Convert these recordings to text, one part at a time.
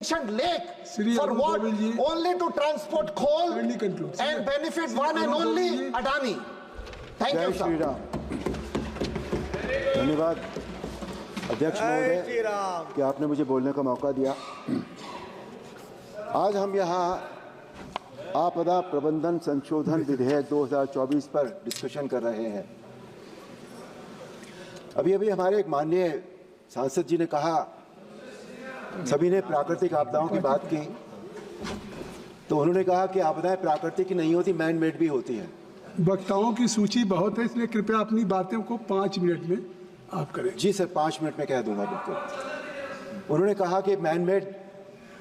lake for what? Only to transport coal and benefit one and only Adani. Thank you, sir. धन्यवाद अध्यक्ष महोदय कि आपने मुझे बोलने का मौका दिया। आज हम यहाँ आपदा प्रबंधन संशोधन विधेयक 2024 पर डिस्कशन कर रहे हैं। अभी अभी हमारे एक माननीय सांसद जी ने कहा, सभी ने प्राकृतिक आपदाओं की बात की, तो उन्होंने कहा कि आपदाएं प्राकृतिक ही नहीं होती, मैन मेड भी होती हैं। वक्ताओं की सूची बहुत है, इसलिए कृपया अपनी बातों को 5 मिनट में आप करें। जी सर, 5 मिनट में कह दूंगा बिल्कुल। उन्होंने कहा कि मैन मेड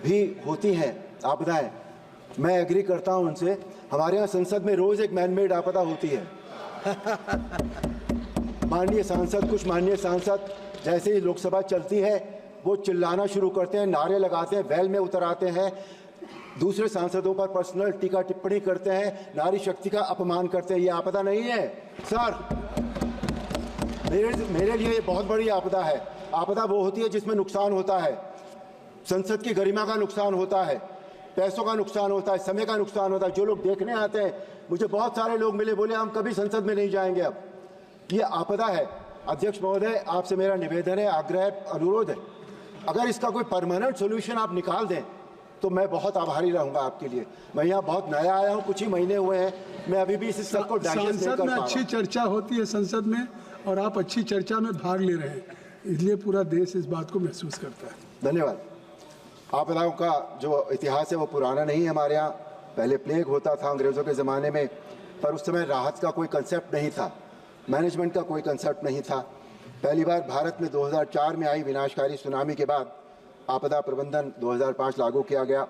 भी होती हैं आपदाएं। मैं एग्री करता हूं उनसे। हमारे यहाँ संसद में रोज एक मैन मेड आपदा होती है। कुछ माननीय सांसद जैसे ही लोकसभा चलती है वो चिल्लाना शुरू करते हैं, नारे लगाते हैं, वेल में उतर आते हैं, दूसरे सांसदों पर पर्सनल टीका टिप्पणी करते हैं, नारी शक्ति का अपमान करते हैं। ये आपदा नहीं है सर, मेरे लिए ये बहुत बड़ी आपदा है। आपदा वो होती है जिसमें नुकसान होता है, संसद की गरिमा का नुकसान होता है, पैसों का नुकसान होता है, समय का नुकसान होता है। जो लोग देखने आते हैं, मुझे बहुत सारे लोग मिले, बोले हम कभी संसद में नहीं जाएंगे। अब ये आपदा है। अध्यक्ष महोदय, आपसे मेरा निवेदन है, आग्रह, अनुरोध है, अगर इसका कोई परमानेंट सोल्यूशन आप निकाल दें तो मैं बहुत आभारी रहूंगा आपके लिए। मैं यहाँ बहुत नया आया हूँ, कुछ ही महीने हुए हैं, मैं अभी भी इस सबको डाइजेस्ट नहीं कर पा रहा हूँ। अच्छी चर्चा होती है संसद में और आप अच्छी चर्चा में भाग ले रहे हैं, इसलिए पूरा देश इस बात को महसूस करता है। धन्यवाद। आपदाओं का जो इतिहास है वो पुराना नहीं है। हमारे यहाँ पहले प्लेग होता था अंग्रेज़ों के ज़माने में, पर उस समय राहत का कोई कंसेप्ट नहीं था, मैनेजमेंट का कोई कंसेप्ट नहीं था। पहली बार भारत में 2004 में आई विनाशकारी सुनामी के बाद आपदा प्रबंधन 2005 लागू किया गया।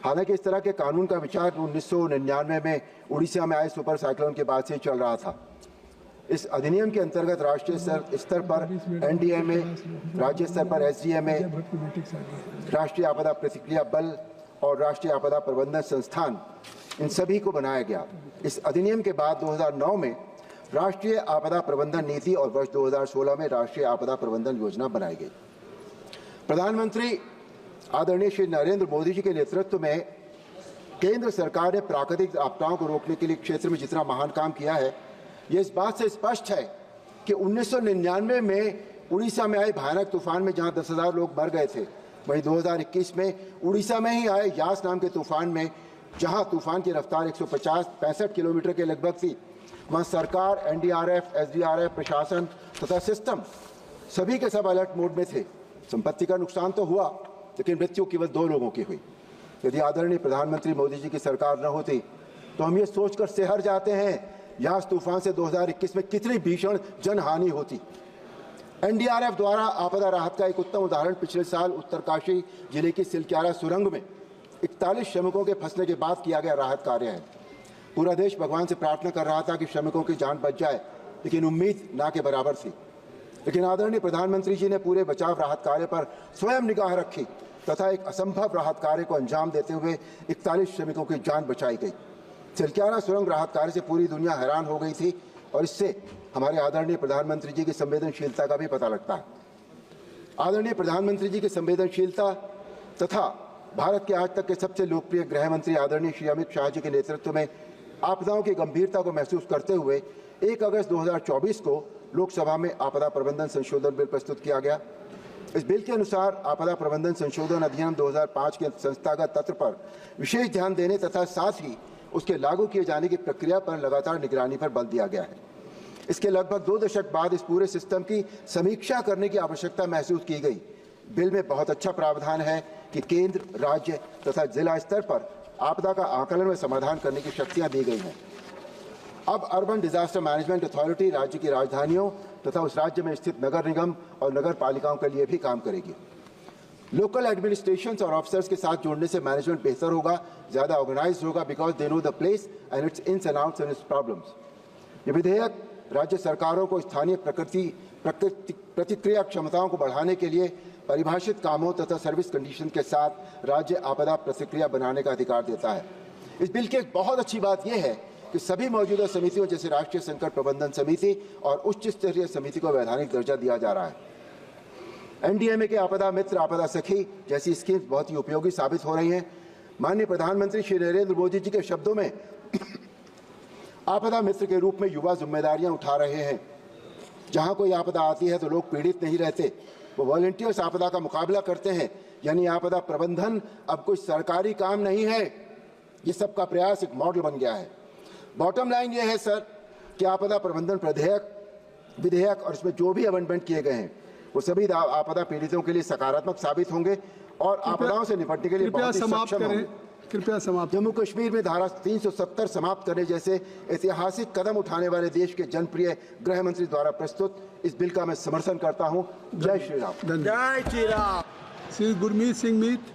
हालांकि इस तरह के कानून का विचार 1999 में उड़ीसा में आए सुपर साइक्लोन के बाद से चल रहा था। इस अधिनियम के अंतर्गत राष्ट्रीय स्तर पर NDMA, राज्य स्तर पर SDMA, राष्ट्रीय आपदा प्रतिक्रिया बल और राष्ट्रीय आपदा प्रबंधन संस्थान, इन सभी को बनाया गया। इस अधिनियम के बाद 2009 में राष्ट्रीय आपदा प्रबंधन नीति और वर्ष 2016 में राष्ट्रीय आपदा प्रबंधन योजना बनाई गई। प्रधानमंत्री आदरणीय श्री नरेंद्र मोदी जी के नेतृत्व में केंद्र सरकार ने प्राकृतिक आपदाओं को रोकने के लिए क्षेत्र में जितना महान काम किया है, ये इस बात से स्पष्ट है कि 1999 में उड़ीसा में आए भयानक तूफान में जहां 10,000 लोग मर गए थे, वहीं 2021 में उड़ीसा में ही आए यास नाम के तूफान में, जहां तूफान की रफ्तार 165 किलोमीटर के लगभग थी, वहां सरकार, NDRF, SDRF, प्रशासन तथा सिस्टम सभी के सब अलर्ट मोड में थे। संपत्ति का नुकसान तो हुआ, लेकिन मृत्यु केवल 2 लोगों की हुई। यदि आदरणीय प्रधानमंत्री मोदी जी की सरकार न होती तो हम ये सोचकर सेहर जाते हैं यास तूफान से 2021 में कितनी भीषण जनहानि होती। NDRF द्वारा आपदा राहत का एक उत्तम उदाहरण पिछले साल उत्तरकाशी जिले की सिलक्यारा सुरंग में 41 श्रमिकों के फंसने के बाद किया गया राहत कार्य है। पूरा देश भगवान से प्रार्थना कर रहा था कि श्रमिकों की जान बच जाए, लेकिन उम्मीद ना के बराबर थी। लेकिन आदरणीय प्रधानमंत्री जी ने पूरे बचाव राहत कार्य पर स्वयं निगाह रखी तथा एक असंभव राहत कार्य को अंजाम देते हुए 41 श्रमिकों की जान बचाई गई। सिलक्यारा सुरंग राहत कार्य से पूरी दुनिया हैरान हो गई थी और इससे हमारे आदरणीय प्रधानमंत्री जी की संवेदनशीलता का भी पता लगता है। आदरणीय प्रधानमंत्री जी की संवेदनशीलता तथा भारत के आज तक के सबसे लोकप्रिय गृह मंत्री आदरणीय श्री अमित शाह जी के नेतृत्व में आपदाओं की गंभीरता को महसूस करते हुए 1 अगस्त 2024 को लोकसभा में आपदा प्रबंधन संशोधन बिल प्रस्तुत किया गया। इस बिल के अनुसार आपदा प्रबंधन संशोधन अधिनियम 2005 के संस्थागत तत्व पर विशेष ध्यान देने तथा साथ ही उसके लागू किए जाने की प्रक्रिया पर लगातार निगरानी पर बल दिया गया है। इसके लगभग 2 दशक बाद इस पूरे सिस्टम की समीक्षा करने की आवश्यकता महसूस की गई। बिल में बहुत अच्छा प्रावधान है कि केंद्र, राज्य तथा जिला स्तर पर आपदा का आकलन व समाधान करने की शक्तियां दी गई हैं। अब अर्बन डिजास्टर मैनेजमेंट अथॉरिटी राज्य की राजधानियों तथा उस राज्य में स्थित नगर निगम और नगर पालिकाओं के लिए भी काम करेगी। लोकल एडमिनिस्ट्रेशंस और ऑफिसर्स के साथ जोड़ने से मैनेजमेंट बेहतर होगा, ज़्यादा ऑर्गेनाइज्ड होगा, because they know the place and its ins and outs and its problems. ये विधेयक राज्य सरकारों को स्थानीय प्रतिक्रिया क्षमताओं को बढ़ाने के लिए परिभाषित कामों तथा सर्विस कंडीशन के साथ राज्य आपदा प्रतिक्रिया बनाने का अधिकार देता है। इस बिल की एक बहुत अच्छी बात यह है कि सभी मौजूदा समितियों जैसे राष्ट्रीय संकट प्रबंधन समिति और उच्च स्तरीय समिति को वैधानिक दर्जा दिया जा रहा है। एनडीएमए के आपदा मित्र, आपदा सखी जैसी स्कीम्स बहुत ही उपयोगी साबित हो रही हैं। माननीय प्रधानमंत्री श्री नरेंद्र मोदी जी के शब्दों में आपदा मित्र के रूप में युवा जिम्मेदारियां उठा रहे हैं। जहां कोई आपदा आती है तो लोग पीड़ित नहीं रहते, वो वॉलंटियर्स आपदा का मुकाबला करते हैं। यानी आपदा प्रबंधन अब कोई सरकारी काम नहीं है, ये सबका प्रयास एक मॉडल बन गया है। बॉटम लाइन ये है सर कि आपदा प्रबंधन विधेयक और इसमें जो भी अमेंडमेंट किए गए हैं वो सभी आपदा पीड़ितों के लिए सकारात्मक साबित होंगे और आपदाओं से निपटने के लिए बहुत ही सक्षम होंगे। कृपया समाप्त। जम्मू कश्मीर में धारा 370 समाप्त करने जैसे ऐतिहासिक कदम उठाने वाले देश के जनप्रिय गृह मंत्री द्वारा प्रस्तुत इस बिल का मैं समर्थन करता हूं। जय श्री राम। जय श्री राम। श्री गुरमीत सिंह मीत।